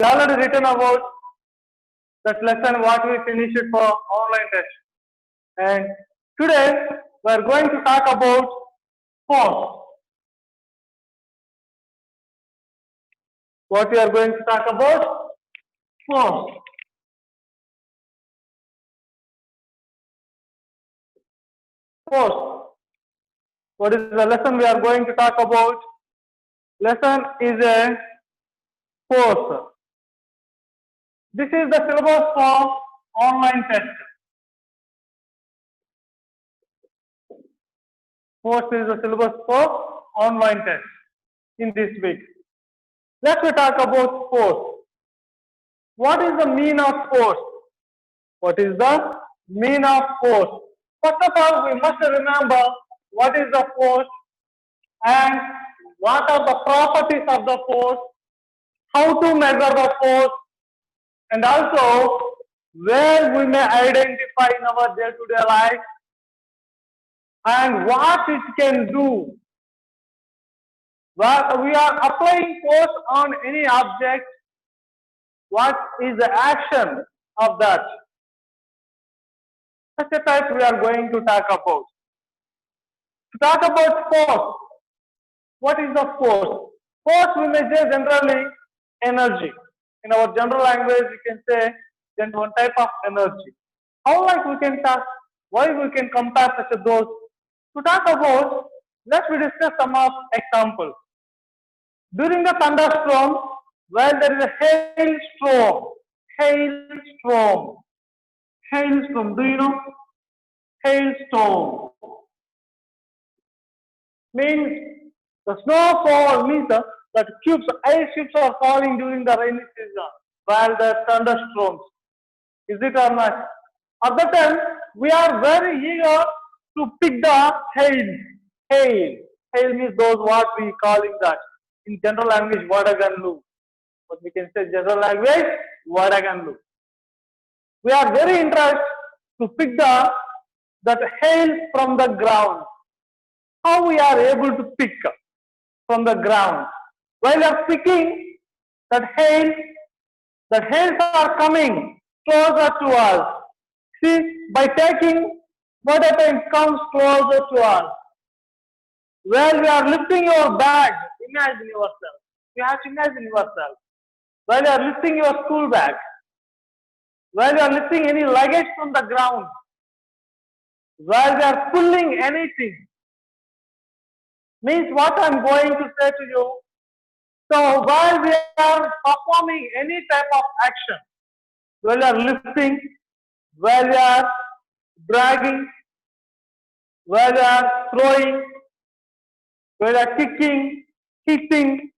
We already written about that lesson what we finished for online test. And today we are going to talk about force. What we are going to talk about? Force. Force. What is the lesson we are going to talk about? Lesson is a force. This is the syllabus for online test. Force is the syllabus for online test in this week. Let's talk about force. What is the mean of force? What is the mean of force? First of all, we must remember what is the force and what are the properties of the force, how to measure the force, and also where we may identify in our day-to-day life and what it can do. While we are applying force on any object, what is the action of that? Such a type we are going to talk about. To talk about force, what is the force? Force we measure generally energy. In our general language, we can say then one type of energy. How like we can talk? Why we can compare such a those? To talk about, let's discuss some of examples. During the thunderstorm, while there is a hailstorm, hailstorm. Do you know hailstorm? Means the snowfall means that cubes, ice cubes are falling during the rainy season while the thunderstorms. Is it or not? At that time, we are very eager to pick the hail. Hail means those what we calling that in general language Vadaganlu. But we can say general language Vadaganlu. We are very interested to pick that hail from the ground. How we are able to pick from the ground? While we are picking that hails are coming closer to us. See, by taking whatever it comes closer to us. While we are lifting your bag, imagine yourself. You have to imagine yourself. While you are lifting your school bag, while you are lifting any luggage from the ground, while we are pulling anything, means what I am going to say to you. So while we are performing any type of action, while we are lifting, while we are dragging, while we are throwing, while we are kicking, hitting,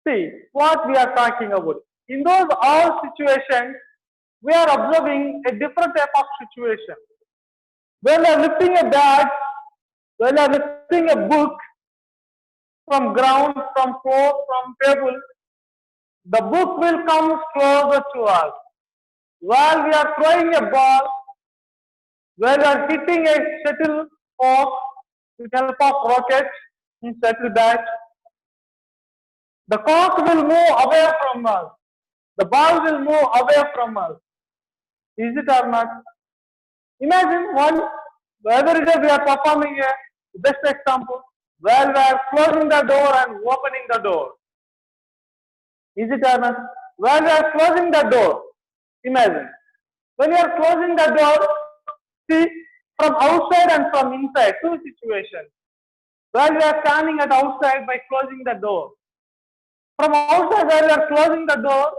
see what we are talking about. In those all situations, we are observing a different type of situation. When we are lifting a bag, when we are lifting a book from ground, from floor, from table, the book will come closer to us. While we are throwing a ball, while we are hitting a shuttle cock with help of rocket in shuttle bat, the cock will move away from us. The ball will move away from us. Is it or not? Imagine whether it is we are performing a best example, while we are closing the door and opening the door. Is it or not? While we are closing the door, imagine. When you are closing the door, see from outside and from inside, two situations. While we are standing at outside by closing the door. From outside, while we are closing the door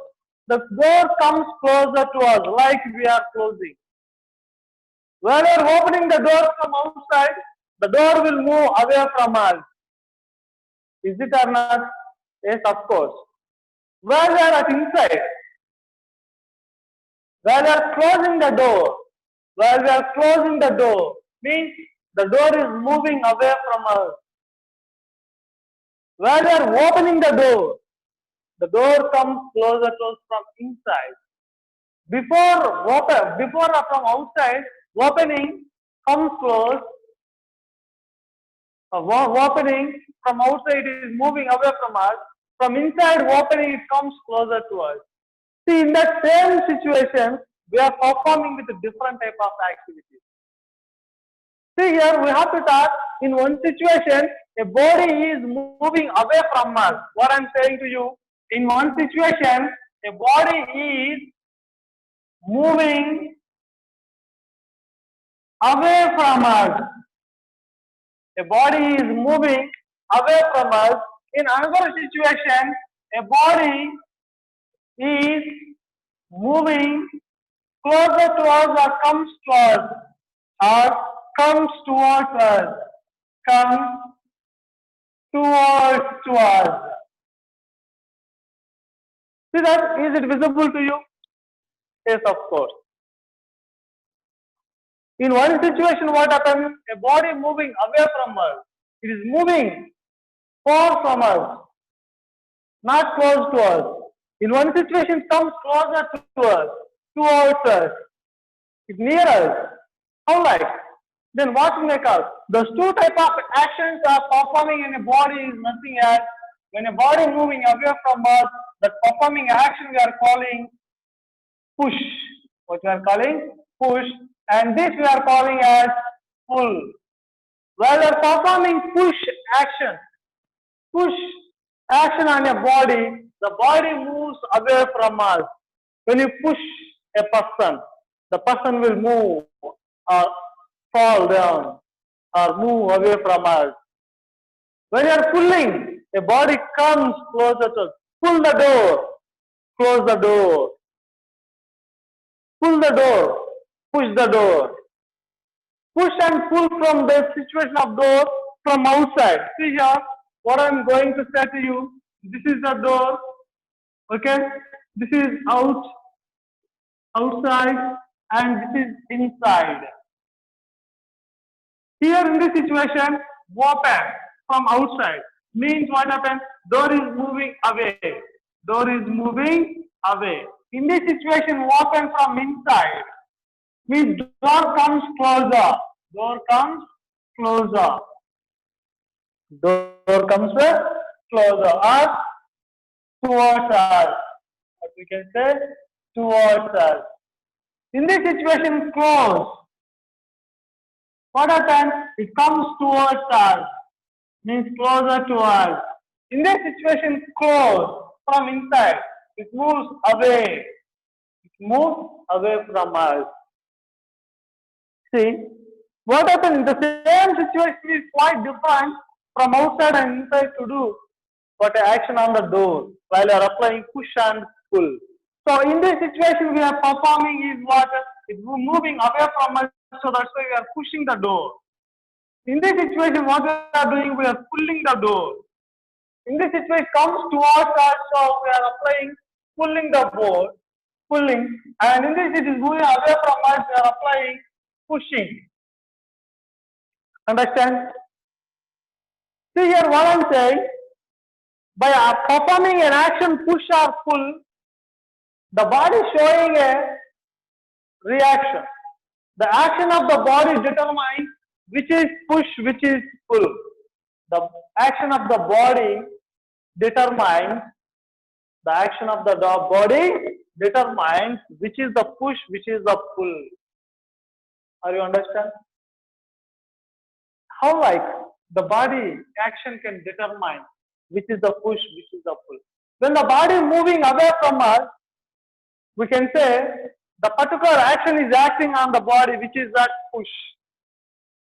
comes closer to us, like we are closing. While we are opening the door from outside, the door will move away from us. Is it or not? Yes, of course. While we are at inside, while we are closing the door, means the door is moving away from us. While we are opening the door comes closer to us from inside. Before from outside, opening comes close. Opening from outside is moving away from us. From inside opening, it comes closer to us. See, in that same situation, we are performing with a different type of activity. See here, we have to talk in one situation, a body is moving away from us. What I'm saying to you, in one situation, a body is moving away from us. A body is moving away from us. In another situation, a body is moving closer to us or comes to us or comes towards us. Comes towards to us. See that? Is it visible to you? Yes, of course. In one situation, what happens? A body moving away from us. It is moving far from us, not close to us. In one situation, it comes closer to us, towards us. It's near us. How like? Then what we make out? Those two type of actions are performing in a body is nothing else. When a body moving away from us, that performing action we are calling push. What we are calling push, and this we are calling as pull. While we are performing push action on a body, the body moves away from us. When you push a person, the person will move or fall down or move away from us. When you are pulling, a body comes closer to us. Pull the door, close the door. Pull the door, push the door. Push and pull from the situation of door from outside. See here, what I am going to say to you. This is the door. Okay, this is outside, and this is inside. Here in this situation, open from outside means what happens? Door is moving away. Door is moving away. In this situation, open from inside means door comes closer. Door comes closer. Door comes closer or towards us. What we can say? Towards us. In this situation, close. What happens? It comes towards us. Means closer to us. In this situation, close from inside. It moves away. It moves away from us. See, what happens? The same situation is quite different from outside and inside to do. But action on the door while you are applying push and pull. So in this situation, we are performing is what? It's moving away from us. So that's why we are pushing the door. In this situation, what we are doing, we are pulling the door. In this situation, it comes towards us, so we are applying, pulling the board, pulling, and in this it is moving away from us, we are applying, pushing. Understand? See here what I am saying, by performing an action push or pull, the body is showing a reaction. The action of the body determines which is push, which is pull. The action of the body determines which is the push, which is the pull. Are you understand? How like the body action can determine which is the push, which is the pull. When the body is moving away from us, we can say the particular action is acting on the body, which is that push.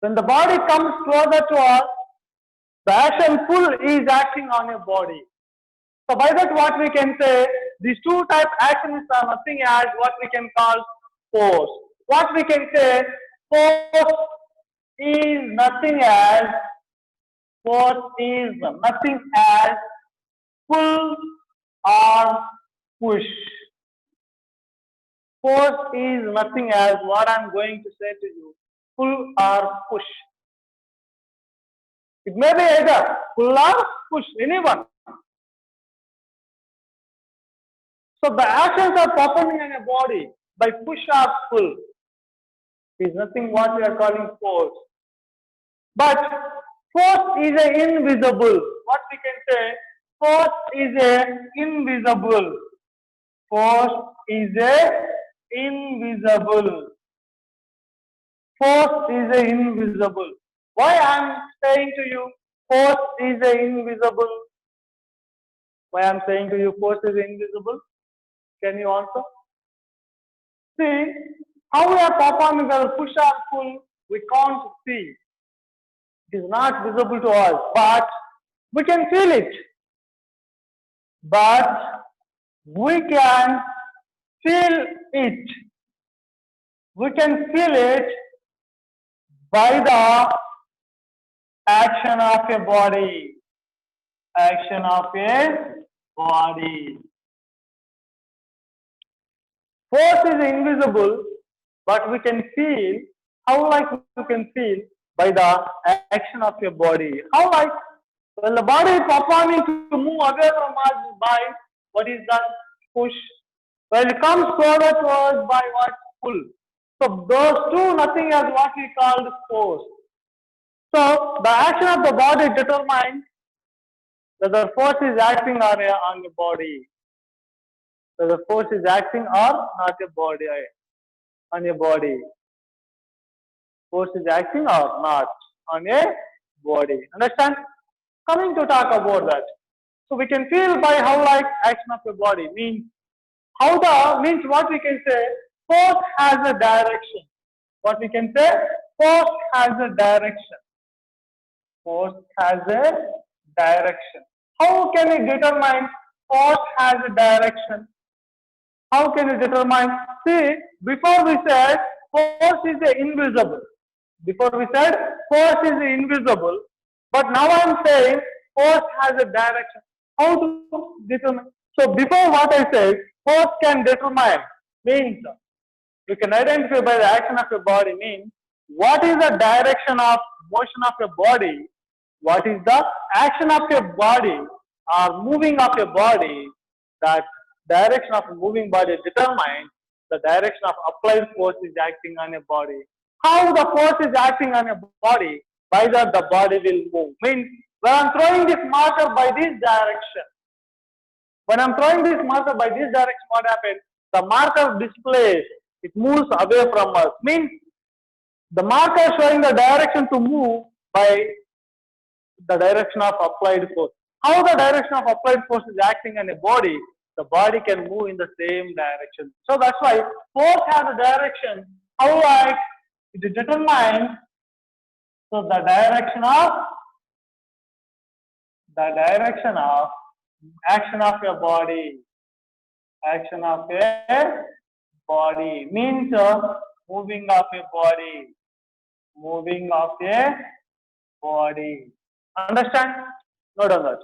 When the body comes closer to us, the action pull is acting on your body. So by that what we can say, these two type actions are nothing as what we can call force. What we can say, force is nothing as pull or push. Force is nothing as what I am going to say to you, pull or push. It may be either pull or push, anyone. So the actions are performing in a body by push or pull is nothing what we are calling force. But force is invisible. What we can say, Force is a invisible. Force is a invisible. Force is a invisible. Why I am saying to you, force is a invisible? Why I am saying to you, force is invisible? Can you answer? See, how we are performing the push or pull, we can't see. It is not visible to us, but we can feel it. But we can feel it. We can feel it by the action of a body. Action of a body. Force is invisible, but we can feel. How like we can feel by the action of your body? How like when the body is performing to move away from us by what is that push? When it comes closer to us by what pull? So those two nothing as what we call force. So the action of the body determines whether force is acting on your body. Whether force is acting or not your body on your body. Force is acting or not on a body. Understand? Coming to talk about that. So we can feel by how like action of your body means how the means what we can say force has a direction. What we can say force has a direction. Force has a direction. How can we determine force has a direction? How can you determine? See, before we said force is invisible. Before we said force is invisible, but now I am saying force has a direction. How to determine? So before what I said, force can determine means you can identify by the action of your body means what is the direction of motion of your body, what is the action of your body or moving of your body, that direction of a moving body determines the direction of applied force is acting on your body. How the force is acting on your body, by that the body will move. Means when I am throwing this marker by this direction, when I'm throwing this marker by this direction, what happens? The marker displays, it moves away from us. Means the marker showing the direction to move by the direction of applied force. How the direction of applied force is acting on a body, the body can move in the same direction. So that's why force has a direction. How like it determines so the direction of action of your body. Action of a body means moving of a body. Moving of a body. Understand? Note on that.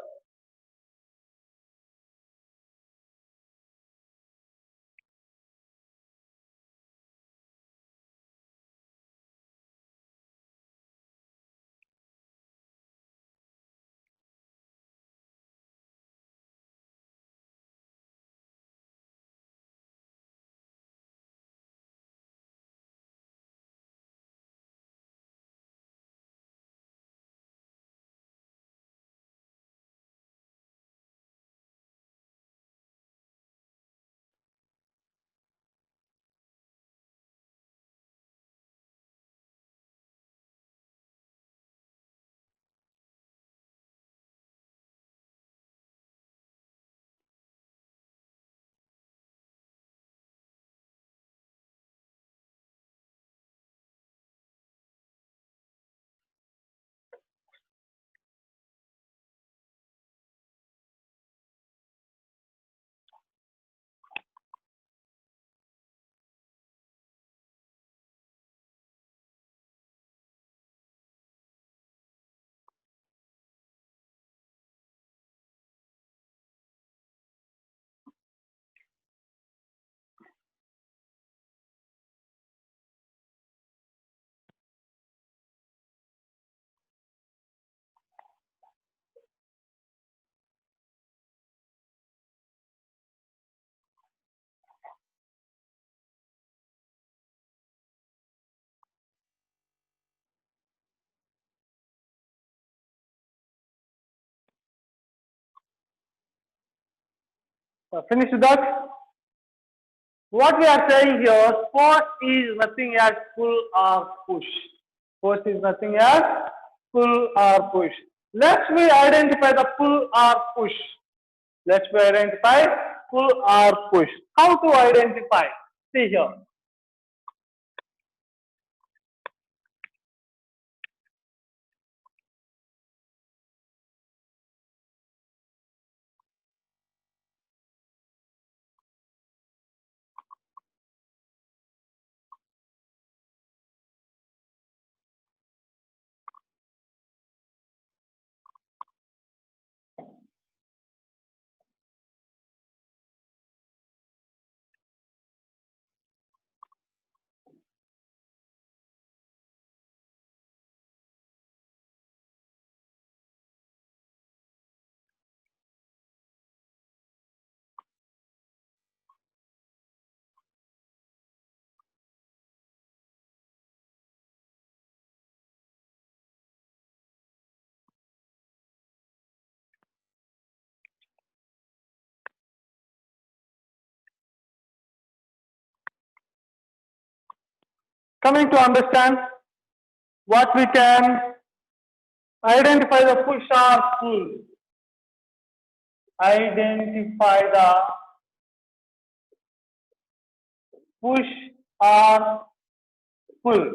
Finish with that. What we are saying here, force is nothing as pull or push. Force is nothing as pull or push. Let's we identify the pull or push. Let's we identify pull or push. How to identify? See here. Coming to understand what we can identify the push or pull. Identify the push or pull.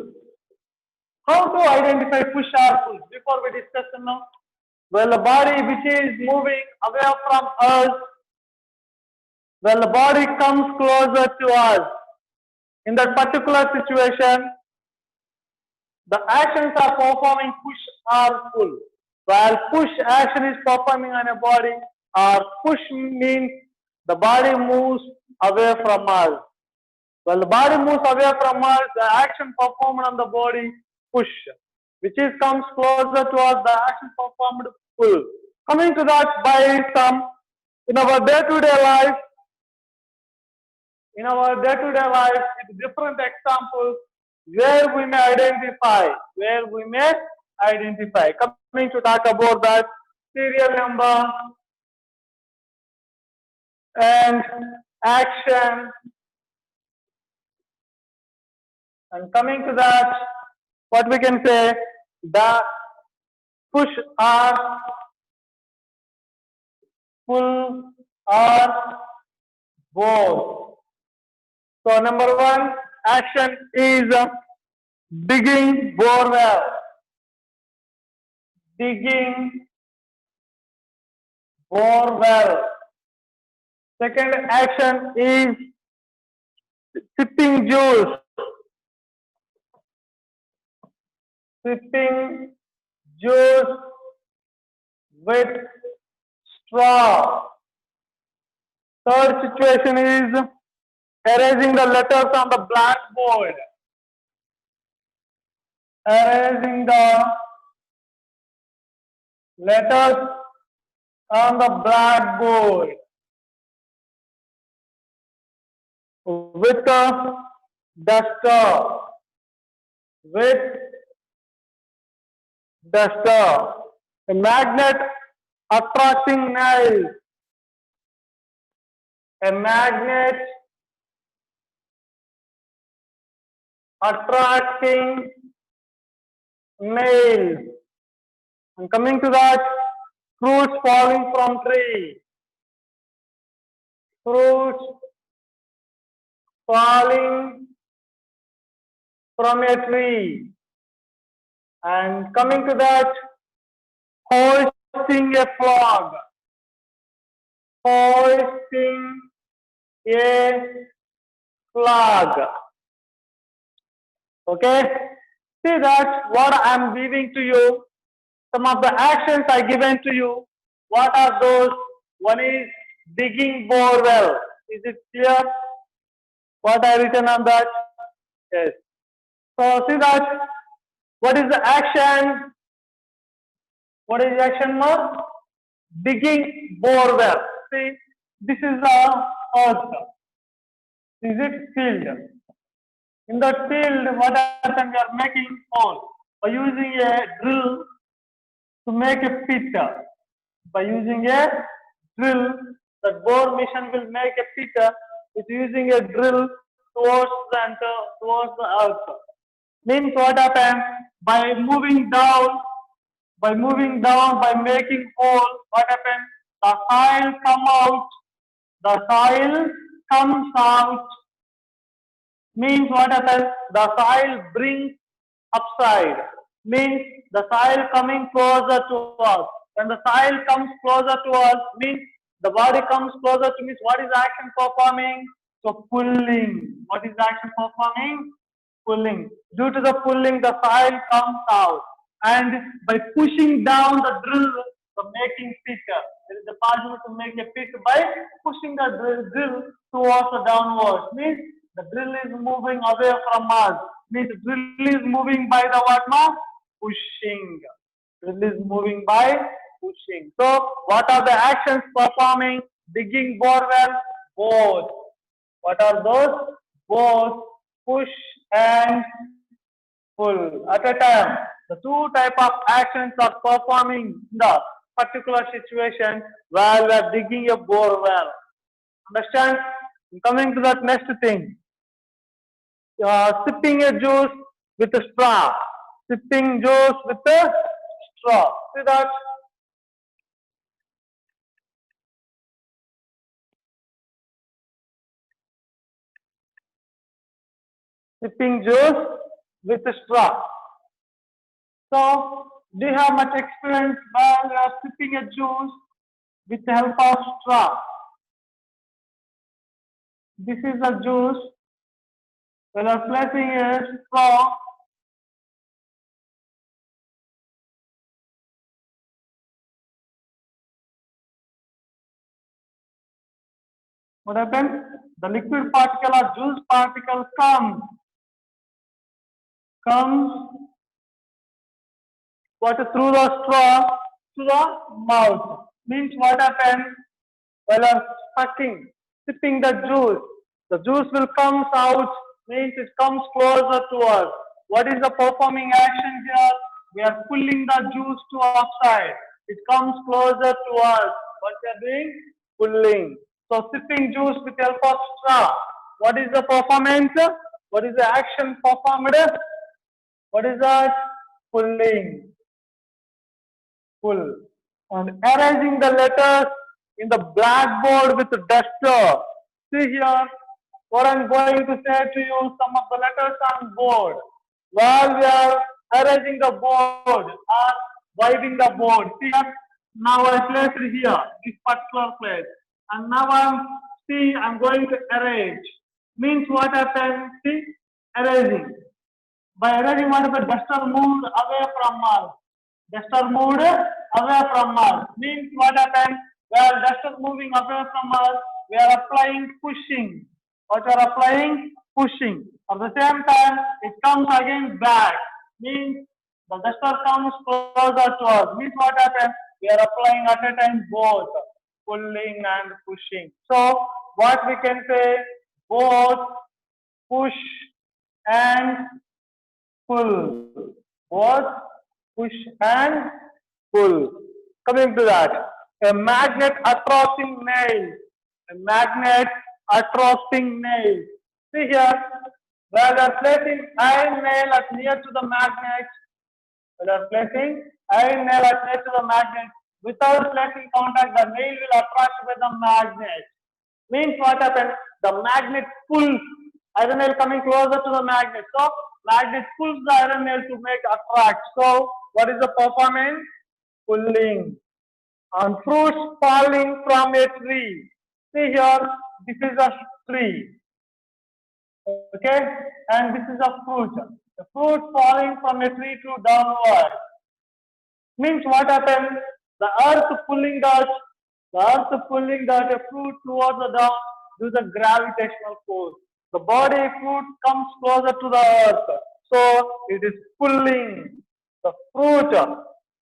How to identify push or pull? Before we discuss now, well, the body which is moving away from us, well, the body comes closer to us. In that particular situation, the actions are performing push or pull. While push action is performing on a body, or push means the body moves away from us. When the body moves away from us, the action performed on the body push, which is comes closer to us, the action performed pull. Coming to that by some in our day-to-day life, with different examples where we may identify. Coming to talk about that serial number and action. And coming to that, what we can say, the push or pull or both. So number one action is digging borewell. Digging borewell. Second action is sipping juice. Sipping juice with straw. Third situation is erasing the letters on the blackboard. Erasing the letters on the blackboard with a duster. With duster. A magnet attracting nails. A magnet attracting nails. And coming to that, fruits falling from tree. Fruits falling from a tree. And coming to that, hoisting a flag. Hoisting a flag. Okay? See that what I am giving to you, some of the actions I given to you, what are those? One is digging borewell. Is it clear? What I written on that? Yes. So see that what is the action? What is the action mark? Digging borewell. See, this is the earth. Is it field? In that field, what happens? We are making hole by using a drill to make a pit. By using a drill, That bore mission will make a pit with using a drill towards towards the earth. Means what happens by moving down, by making hole, what happens? The soil come out. The soil comes out. Means what happens? The soil brings upside. Means the soil coming closer to us. When the soil comes closer to us, means the body comes closer to means what is action performing? So pulling. What is action performing? Pulling. Due to the pulling, the soil comes out. And by pushing down the drill, the making pit. There is a possibility to make a pit by pushing the drill towards the downwards. Means the drill is moving away from us. Means the drill is moving by the what now? Pushing. Drill is moving by pushing. So what are the actions performing? Digging borewell? Both. What are those? Both push and pull at a time. The two type of actions are performing in the particular situation while we are digging a bore well. Understand? Coming to that next thing. Sipping a juice with a straw. Sipping juice with a straw. See that? Sipping juice with a straw. So, do you have much experience while you are sipping a juice with the help of straw? This is a juice. When you are placing a straw, what happens? The liquid particle or juice particle comes what through the straw to the mouth. Means what happens? While you are sipping the juice will come out, means it comes closer to us. What is the performing action here? We are pulling the juice to outside. It comes closer to us. What we are doing? Pulling. So sipping juice with help of straw. What is the performance? What is the action performed? What is that? Pulling. Pull. And arranging the letters in the blackboard with the duster. See here, what I'm going to say to you, some of the letters on board. While we are arranging the board or wiping the board. See here, now I placed it here, this particular place. And now I'm going to arrange. Means what happens? See, arranging. By arranging what happens? Duster moved away from us. Duster moved away from us. Means what happens? While duster moving away from us, we are applying pushing. What we are applying? Pushing. At the same time, it comes again back. Means the duster comes closer to us. Means what happens? We are applying at a time both pulling and pushing. So what we can say? Both push and pull. Both push and pull. Coming to that, a magnet attracting nails. A magnet attracting nails. See here, where we are placing iron nail at near to the magnet. We are placing iron nail at near to the magnet. Without placing contact, the nail will attract with the magnet. Means what happens? The magnet pulls iron nail coming closer to the magnet. So magnet pulls the iron nail to make attract. So what is the performance? Pulling. On fruits falling from a tree. See here, this is a tree. Okay, and this is a fruit. The fruit falling from a tree to downward. Means what happens? The earth pulling that fruit towards the down due to the gravitational force. The body fruit comes closer to the earth. So it is pulling. The fruit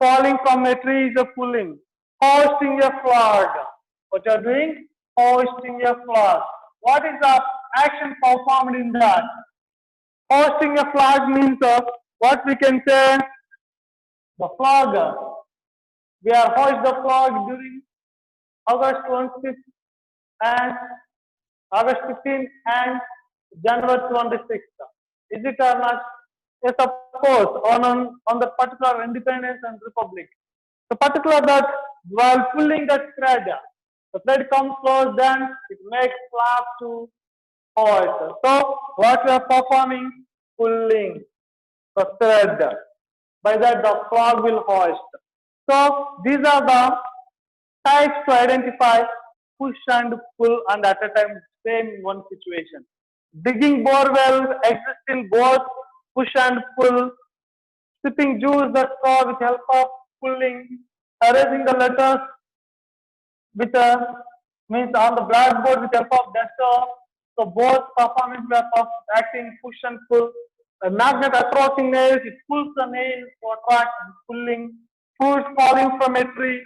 falling from a tree is a pulling. Hoisting a flag. What you are doing? Hoisting a flag. What is the action performed in that? Hoisting a flag means what we can say? The flag. We are hoist the flag during August 25th and August 15th and January 26th. Is it or not? Yes, of course, on the particular independence and republic. The particular that while pulling the thread comes close, then it makes flap to hoist. So what we are performing, pulling the thread. By that the flag will hoist. So these are the types to identify push and pull and at a time same in one situation. Digging bore wells exist in both push and pull. Sipping juice the straw with help of pulling. Erasing the letters with a means on the blackboard with help of duster. So both performance of acting push and pull. A magnet approaching nails, it pulls the nail to attract pulling. Fruits falling from a tree,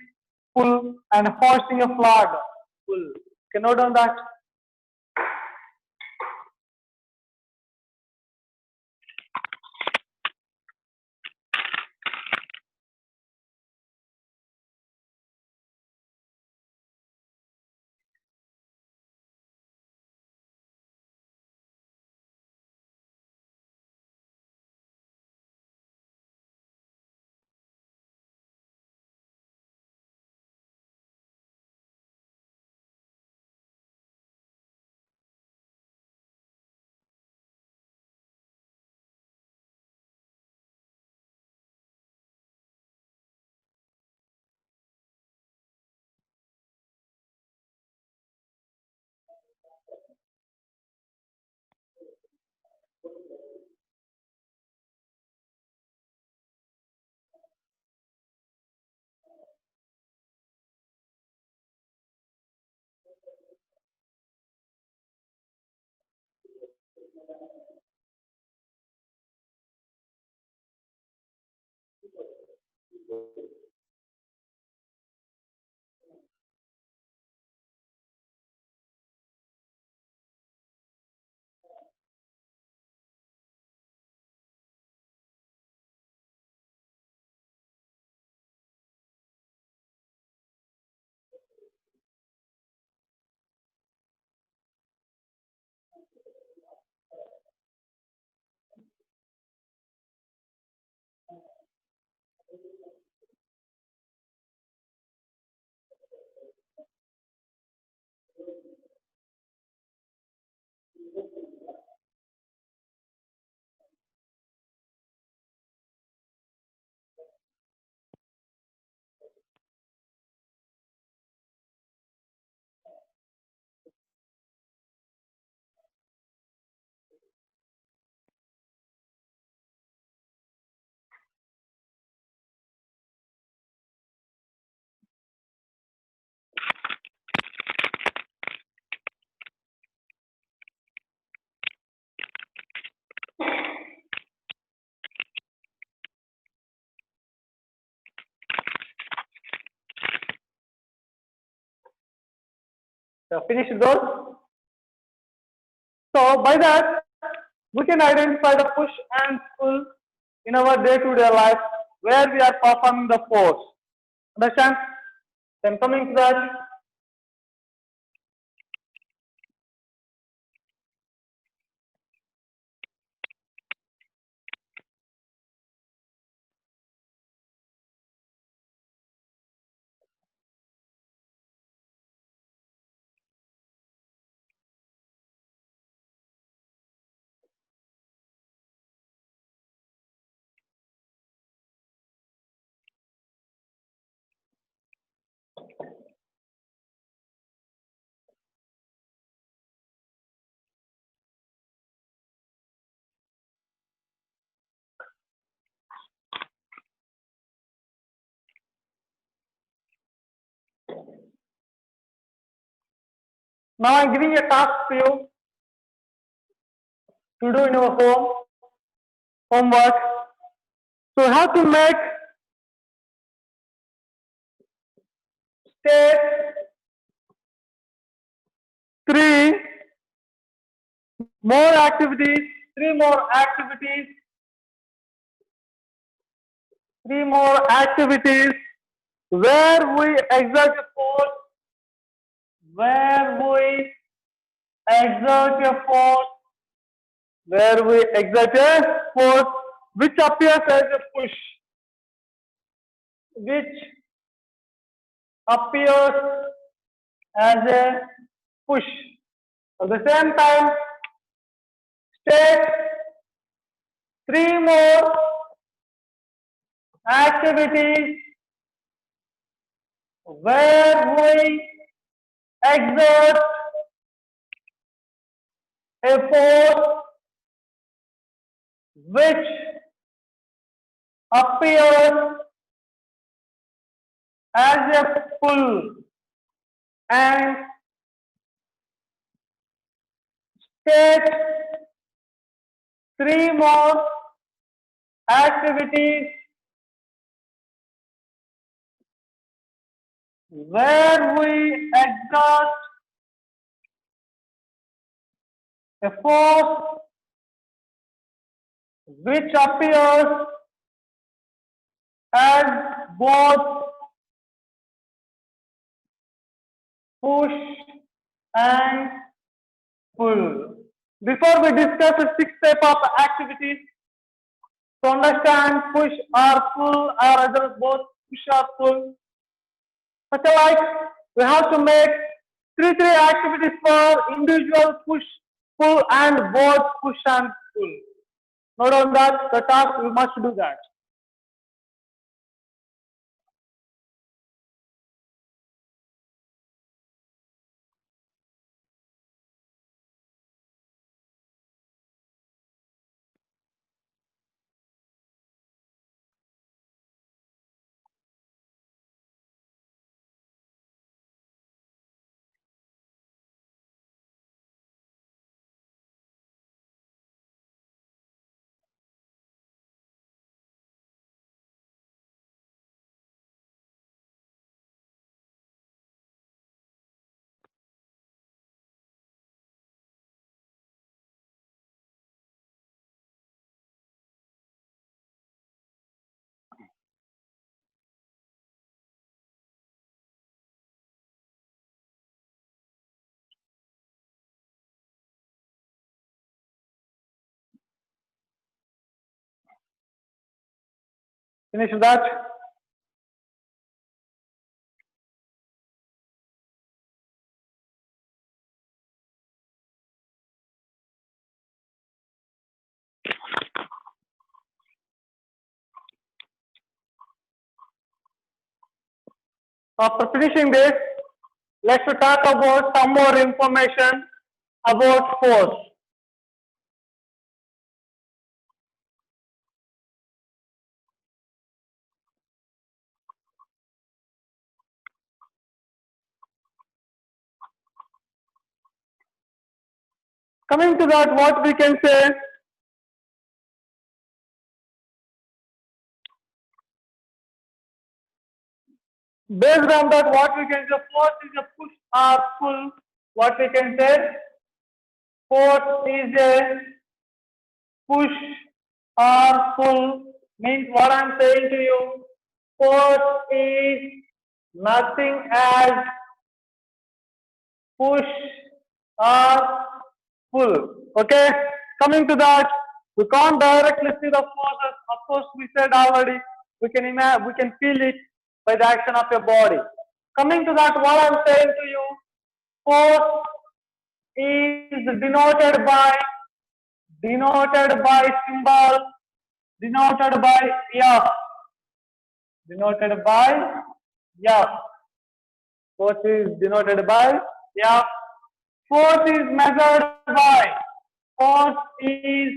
pull, and hoisting a flag, pull. Can note on that. Finish those. So by that, we can identify the push and pull in our day-to-day life where we are performing the force. Understand? Then coming to that, now I'm giving a task to you to do in your homework. So how to make state three more activities, three more activities where we exert a force where we exert a force, where we exert a force which appears as a push, which appears as a push. At the same time, state three more activities where we exert a force which appears as a pull, and state three more activities where we exert a force which appears as both push and pull. Before we discuss the six type of activities, to understand push or pull or either both push or pull, such like we have to make three activities for individual push, pull and both push and pull. Note on that, the task we must do that. Finish that. After finishing this, let's talk about some more information about force. Coming to that, what we can say, based on that, what we can say, force is a push or pull. What we can say, force is a push or pull, means what I am saying to you, force is nothing as push or pull. Okay, coming to that, we can't directly see the forces. Of course, we said already, we can imagine, we can feel it by the action of your body. Coming to that, what I am saying to you, force is denoted by symbol, denoted by F. Denoted by F. Force is denoted by F. Force is measured by. Force is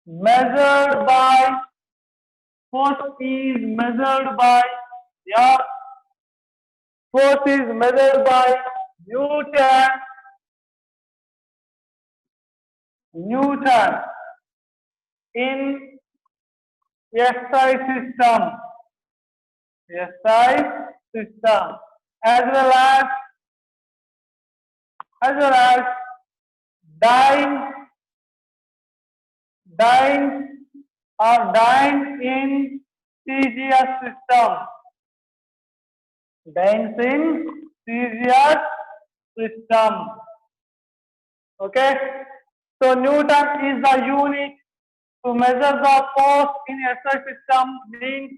measured by. Force is measured by. F. Force is measured by Newton. Newton in SI system. SI system, as well as dyne in CGS system. Dynes in Celsius system. Okay. So Newton is the unit to measure the force in SI system, means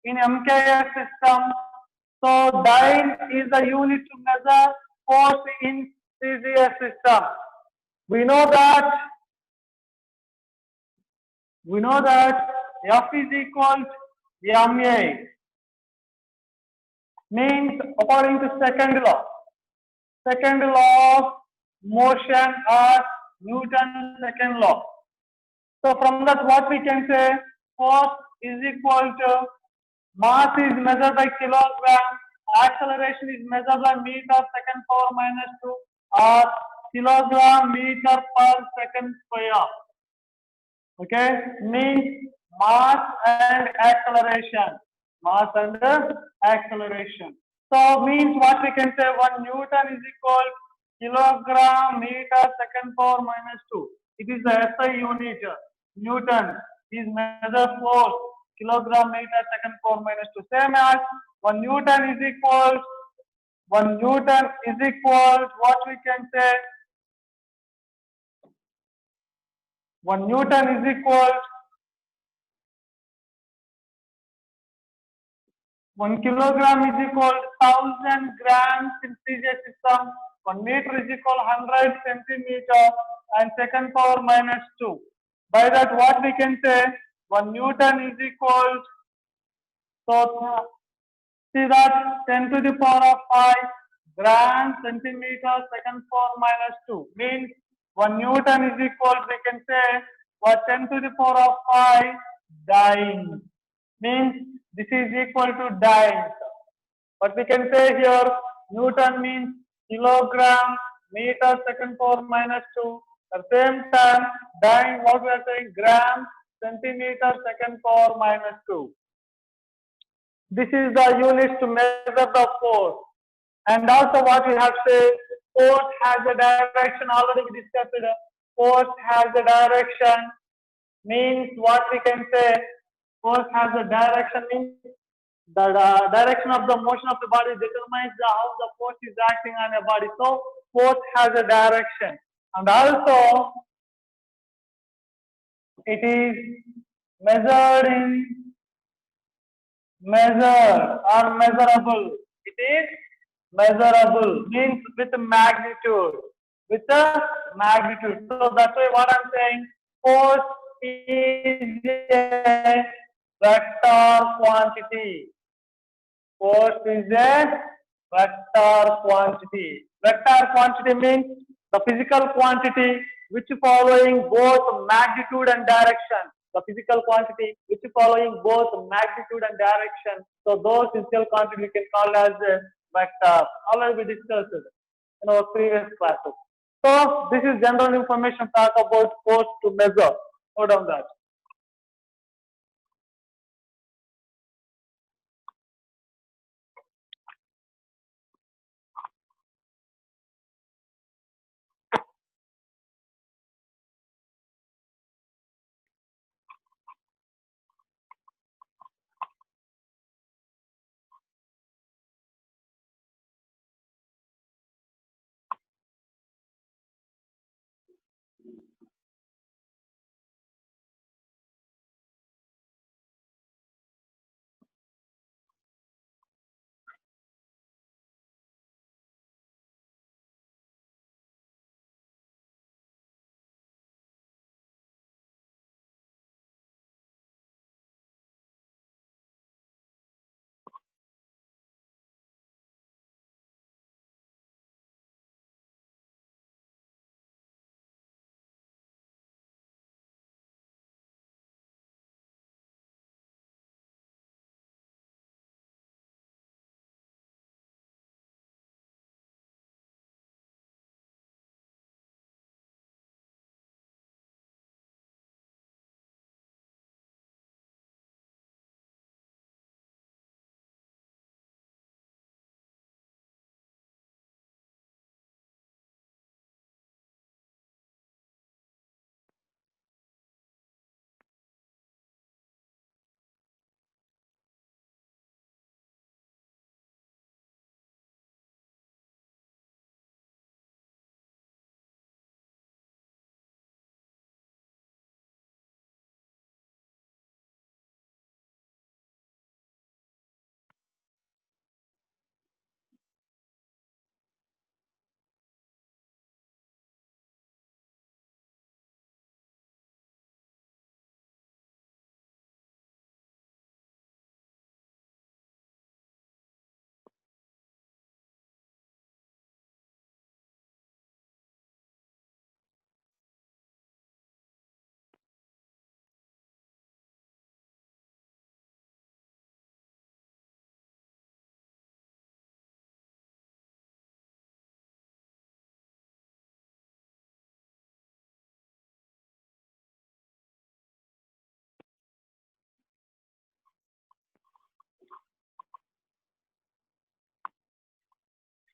in MKS system. So dyne is the unit to measure force in CGS system. We know that F is equal to ma, means according to second law of motion or Newton's second law. So from that what we can say, force is equal to mass is measured by kilogram, acceleration is measured by meter second power minus 2 or kilogram meter per second square. Okay, means mass and acceleration. Mass and acceleration. So means what we can say, 1 Newton is equal kilogram meter second power minus 2. It is the SI unit. Newton is measure force kilogram meter second power minus 2. Same as 1 Newton is equal what we can say, 1 Newton is equal 1 kilogram is equal 1000 grams in CJ system. 1 meter is equal 100 centimeter and second power minus 2. By that what we can say, 1 Newton is equal, so see that 10 to the power of 5 grams centimeter second power minus 2 means 1 Newton is equal, we can say, what 10 to the power of 5 dynes, means this is equal to dynes. But we can say here Newton means kilogram meter second power minus 2. At the same time, dyne, what we are saying, gram centimeter second power minus 2. This is the units to measure the force. And also what we have said, force has a direction, already we discussed it. Force has a direction, means what we can say, force has a direction means the direction of the motion of the body determines how the force is acting on a body. So force has a direction. And also it is measured in measurable. It is measurable, means with magnitude. With the magnitude. So that's why what I'm saying, force is a vector quantity. Force is a vector quantity. Vector quantity means the physical quantity which following both magnitude and direction. The physical quantity which following both magnitude and direction. So those physical quantity we can call as a vector. Already we discussed it in our previous classes. So this is general information talk about force to measure. Note down that.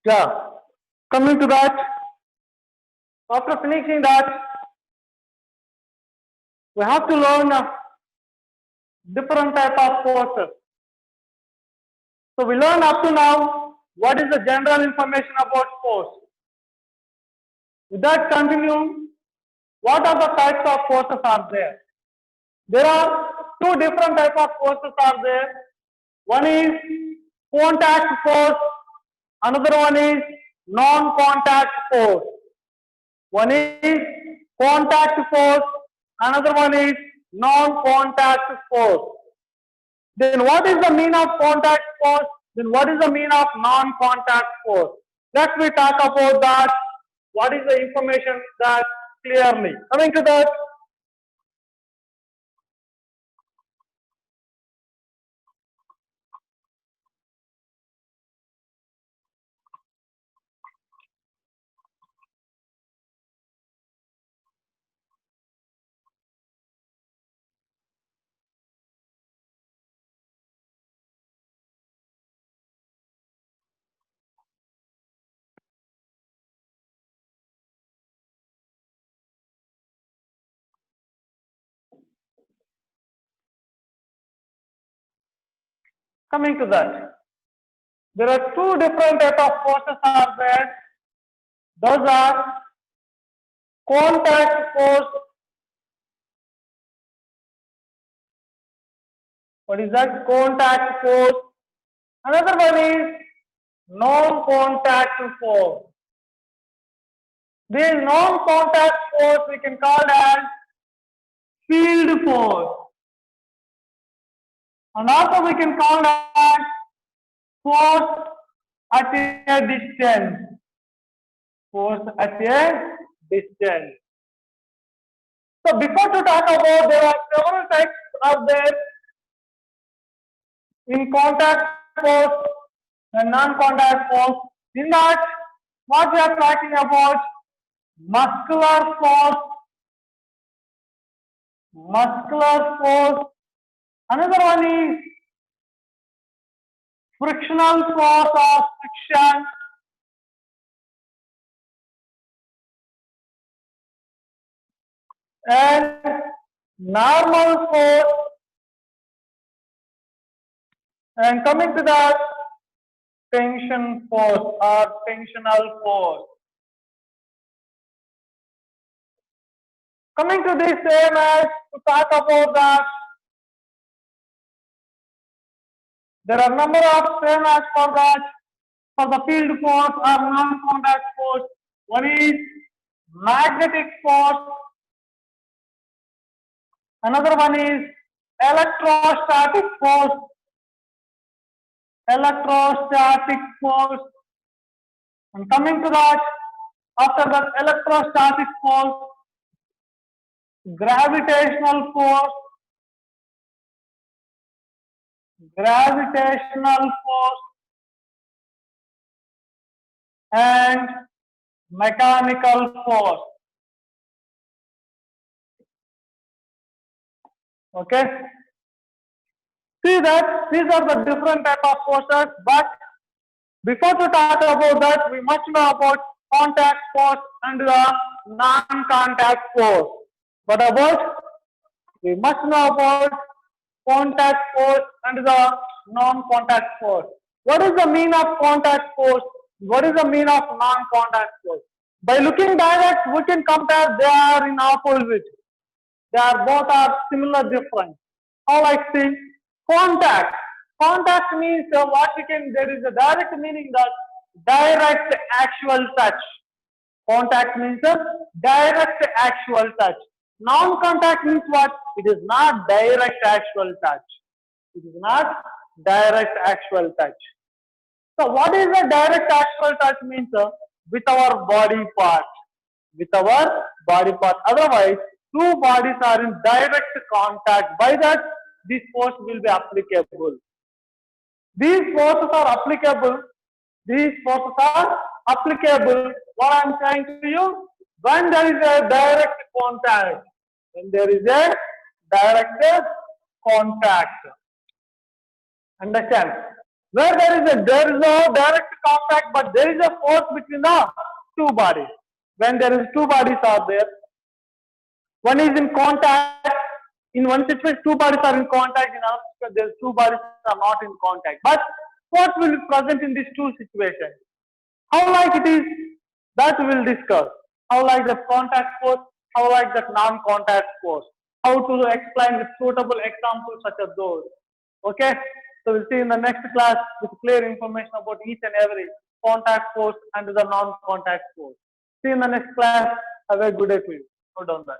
Yeah. Coming to that, after finishing that, we have to learn different type of forces. So we learn up to now what is the general information about force. With that continue, what are the types of forces are there? There are two different types of forces are there. One is contact force, another one is non-contact force. One is contact force, another one is non-contact force. Then what is the mean of contact force? Then what is the mean of non-contact force? Let me talk about that. What is the information that clearly? Coming to that, coming to that, there are two different type of forces are there. Those are contact force. What is that? Contact force. Another one is non-contact force. This non-contact force we can call as field force. And also we can call as force at a distance. Force at a distance. So before to talk about, there are several types of there in contact force and non-contact force. In that, what we are talking about, muscular force. Another one is frictional force of friction. And normal force. And coming to that, tension force or tensional force. Coming to this same as to talk about that, there are number of same as for that, for the field force or non-contact force. One is magnetic force. Another one is electrostatic force. Electrostatic force. And coming to that, after that electrostatic force, gravitational force, and mechanical force. Okay. See that these are the different type of forces, but before to talk about that, we must know about contact force and the non-contact force. What about? We must know about contact force and the non-contact force. What is the mean of contact force? What is the mean of non-contact force? By looking direct, we can compare they are in opposite. They are both are similar different. How I see contact. Contact means what we can, there is a direct meaning that direct actual touch. Contact means direct actual touch. Non-contact means what? It is not direct actual touch. It is not direct actual touch. So what is a direct actual touch means? With our body part. With our body part. Otherwise, two bodies are in direct contact. By that, this force will be applicable. These forces are applicable. What I am saying to you, when there is a direct contact. When there is a direct contact. Understand? where there is no direct contact, but there is a force between the two bodies. When there is two bodies are there, one is in contact. In one situation, two bodies are in contact. In another situation, there two bodies are not in contact. But what will be present in these two situations? How like it is, that we will discuss. How like the contact force, how like that non-contact force. How to explain with suitable examples such as those. Okay, so we'll see in the next class with clear information about each and every contact force and the non-contact force. See you in the next class. Have a good day to you. Note down that.